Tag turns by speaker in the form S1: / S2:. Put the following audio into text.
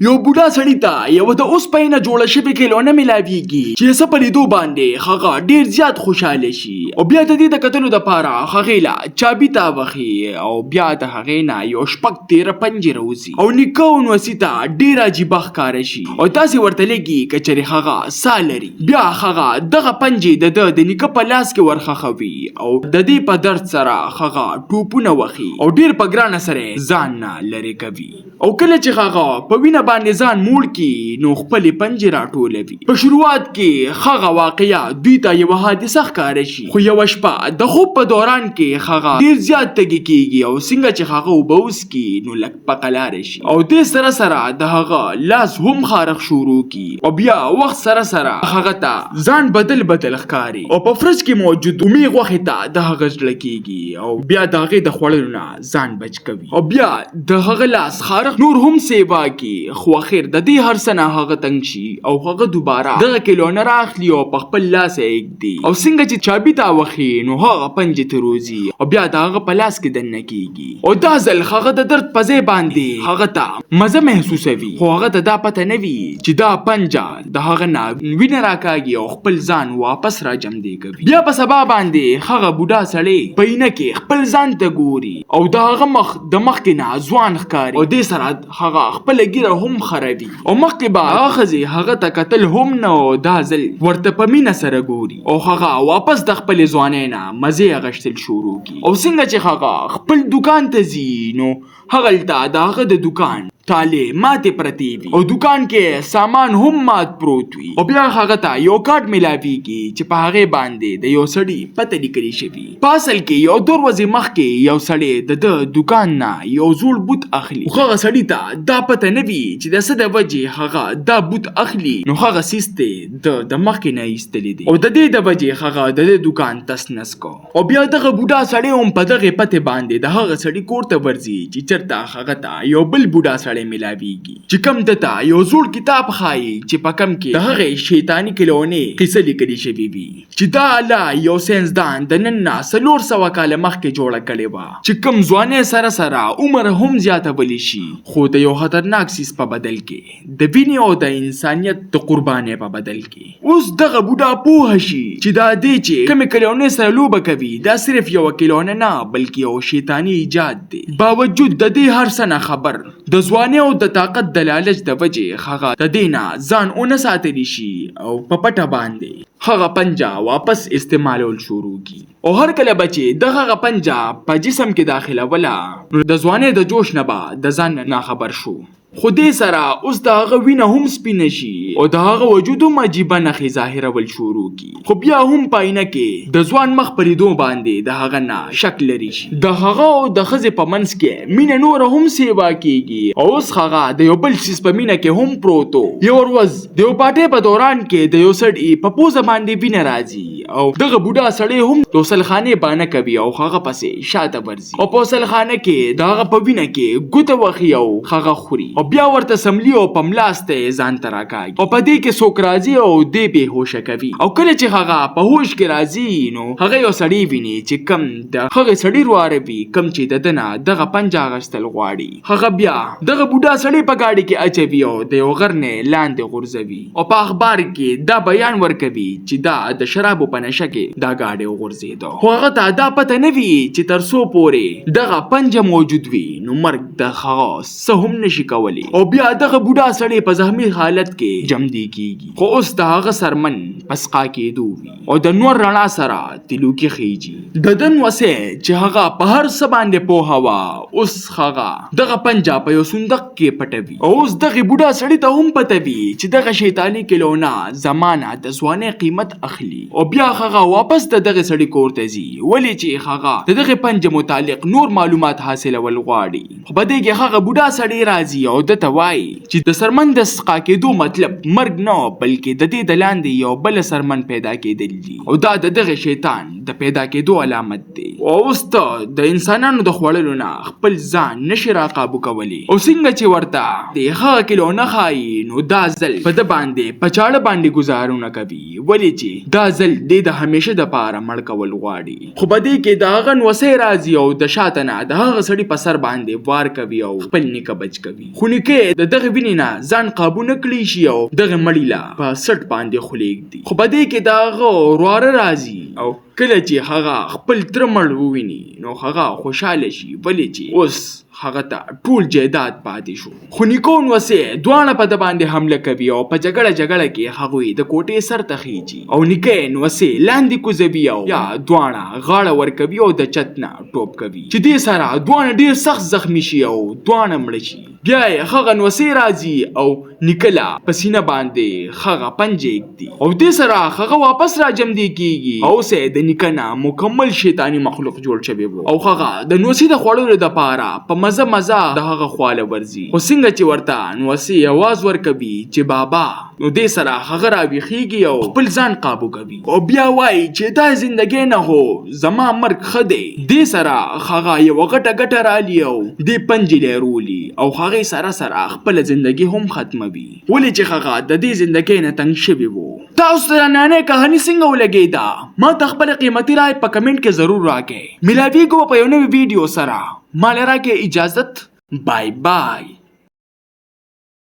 S1: یو بوډا سړی ته یو د اوسپنې جوړه شوې کیلونه ملاویږي چې څه په لیدو باندې هغه ډیر زیات خوشاله شي او بیا د دې د کتلو دپاره هغې له چابي تاوخي او بیا د هغې نه یو شپږ تیره پنجې راوځي او نیکه او نوسي ته ډیر عجیبه ښکاره شي او داسې ورته لګي که چېرې هغه ساه لري. بیا هغه دغه پنجې د نیکه په لاس کې ورخښوي او د دې په درد سره هغه ټوپونه وخي او ډیر په ګرانه سره ځان نه لرې کوي او کله چې هغه په وینه باندې ځان موړ کی نو خپلې پنجې راټولوي. په شروعات کې هغه واقعه دوی ته یوه حادثه ښکاره شي خو یوه شپه د خوب په دوران کې هغه ډیر زیات تږي کیږي او څنګه چې هغه اوبه وڅښي نو لږ په قلاره شي او دې سره سره د هغه لاس هم خارښ شروع کی او بیا وخت سره سره هغه ته ځان بدل ښکاري او په فرج کې موجود اومې غوښې ته د هغه زړه کیږي او بیا د هغې د خوړلو نه ځان بچ کوي او بیا د هغه لاس خارښ نور هم سیوا کی خو اخر د دې هر څه نه هغه تنګ شي او هغه دوباره دغه کیلونه رااخلي او په خپل لاس یې ایږدي او څنګه چې چابي تاوخي نو هغه پنجې ته روځي او بیا د هغه په لاس کې دننه کیږي او دا ځل هغه د درد په ځای باندې هغه ته مزه محسوسوي خو هغه ته دا پته نه وي چې دا پنجه د هغه نه وینه راکاږي او خپل ځان واپس راجمدی کوي. بیا په سبا باندې هغه بوډا سړی په عینه کې خپل ځان ته ګوري او د هغه مخ د مخکې نه ځوان ښکاري او دې سره هغه خپله ږیره هم خروي او مخکې به هغه ښځې هغه ته کتل هم نه او دا ځل ورته په مینه سره ګوري او هغه واپس د خپلې ځوانۍ نه مزې اخیستل شروع کړي او څنګه چې هغه خپل دوکان ته ځي نو هغلته د هغه د دوکان تالې ماتې پرتې وي او دوکان کې سامان هم مات پروت وي او بیا هغه ته یو کارت ملاویږي چې په هغې باندې د یو سړي پته لیکلې شوي. په اصل کې یو 2 ورځې مخکې یو سړی د دوکان نه یو زوړ بوت اخلي خو هغه سړي ته دا پته نه وي چې د څه د وجې هغه دا بوت اخلي نو هغه څیز دی د مخکې نه ایستلی دی او د دې د وجې هغه د دې دوکان تس نس کو او بیا دغه بوډا سړی هم په دغې پتې باندې د هغه سړي کور ته ورځي چې چېرته هغه ته یو بل بوډا سړی ملاویږي چې کم دته یو زوړ کتاب ښایي چې په کم کې د هغې شیطاني کیلونې قصه لیکلې شوې وي چې دا الله یو ساینسدان د نن نه 400 کاله مخکې جوړه کړې وه چې کم ځوانۍ سره سره عمر هم زیاتولی شي خو د یو خطرناک څیز په بدل کې د وینې او د انسانیت د قربانۍ په بدل کې. اوس دغه بوډا پوه شي چې دا دی چې کومې کیلونې سره لوبه کوي دا صرف یوه کیلونه نه بلکې یو شیطاني ایجاد دی. باوجود د دې هر څه نه خبر د ځوانۍ او د طاقت د لالچ د وجې هغه د دې نه ځان ونه ساتلی شي او په پټه باندې هغه پنجه واپس استعمالول شروع کی او هر کله بچې د هغه پنجه په جسم کې داخلوله نو د ځوانۍ د جوش نه به د ځان نه خبر شو خو دې سره اوس د هغه وینه هم سپینه شي او د هغه وجود هم عجیبه نښې ظاهرول شروع کی خو بیا هم په عینه کې د ځوان مخ په لیدو باندې د هغه نه شک لري شي. د هغه او د ښځې په منځ کې مینه نوره هم سیوا کیږي او اوس هغه د یو بل څیز په مینه کې هم پروت و. یو ورځ د یو پارټۍ په دوران کې د یو سړي په پوزه باندې وینه راځي او دغه بوډا سړی هم د غسلخانې بانه کوي او هغه پسې شاته ورځي او په غسلخانه کې د هغه په وینه کې ګوته وخي او هغه خوري او بیا ورته سملی او په ملاسته ځان ته راکاږي او په دې کې څوک راځي او دې بېهوشه کوي او کله چې هغه په هوش کې راځي نو هغه یو سړی ویني چې کم د هغې سړي رواره وي کم چې د ده نه دغه پنجه اخیستل غواړي. هغه بیا دغه بوډا سړی په ګاډي کې اچوي او د یو غر نه لاندې غورځوي او په اخبار کې دا بیان ورکوي چې دا د شرابو په نشه کې دا ګاډی وغورځېده خو هغه ته دا پته نه وي چې تر څو پورې دغه پنجه موجود وي نو مرګ د هغه څه هم نشي کولی او بیا دغه بوډا سړی په زخمي حالت کې جمدی کیږي خو اوس د هغه سرمن پسقا کېدو وي او د نور رڼا سره تلو کې خیږي د ده نوسۍ چې هغه په هر څه باندې پوهه وه اوس هغه دغه پنجه په یو صندوق کې پټوي او اوس دغې بوډا سړي ته هم پته وي چې دغه شیطاني کیلونه زمانه د ځوانۍ قیمت اخلي او بیا هغه واپس د دغه سړي کور ته ځي ولې چې هغه د دغې پنجې متعلق نور معلومات حاصلول غواړي خو په دې کې هغه بوډا سړی راځي او ده ته وایي چې د سرمن د سقا کېدو مطلب مرګ نه بلکې د دې د لاندې یو بل سرمن پیدا کېدل دي او دا د دغه شیطان د پیدا کېدو علامت دی. او اوس ته د انسانانو د خوړلو نه خپل ځان نشي راقابو کولی او څنګه چې ورته د هغه کیلو نه خایي نو دا ځل په د باندې په چاړه باندې گزارونه کوي ولې چې دا ځل د همیشه د پاره مړ کول غواړي. خو په دې کې د هغه نوسې راځي او د شاته نه د هغه سړي په سر باندې وار کوي او خپل نیکه بچ کوي. خو نیکه د دغه وینې نه ځان قابو نه کړی شي او دغه مړی لا په سټ باندې خلیږدي. خو په دې کې د هغه ورواره راځي او کله چې هغه خپل تر مړ وویني نو هغه خوشاله شي ولې چې اوس هغه ته ټول جیداد پاتې شو. خو نیکو نوسې دواړه په د باندې حمله کوي او په جګړه کې هغوی د کوټې سر ته خیجي او نیکه نوسې لاندې کوزوي او یا دواړه غاړه ورکوي او د چت نه ټوپ کوي چې دې سره دواړه ډیر سخت زخمی شي او دواړه مړه شي. بیا یې هغه نوسې راځي او نیکلا په سینه باندې هغه پنجې ږدي او دې سره هغه واپس راجمدي کیږي او سه د نیکه نه مکمل شیطانی مخلوق جوړ شوی وو او هغه د نوسې د خوړلو دپاره په مزه د هغه خواله ورځي. خو څنګه چې ورته نوسې आवाज ورکوي چې بابا نو دې سره هغه راویښیږي او خپل ځان قابو کوي او بیا وایي چې دا زندګي نه هو زما مرګ ښه دی. دې سره هغه یوه غټه رالي او دې پنجې لرولي او هغې سره خپله زندګي هم ختموي ولې چې هغه د دې زندګۍ نه تنګ شوي وو. تاسو ته نانۍ کهاني څنګه ولګېده؟ ما ته خپله قیمتي رای په کمنټ کې ضرور راکړئ. ملاویږو په یو نوي ویډیو سره. ماله راکې اجازت. بای بای.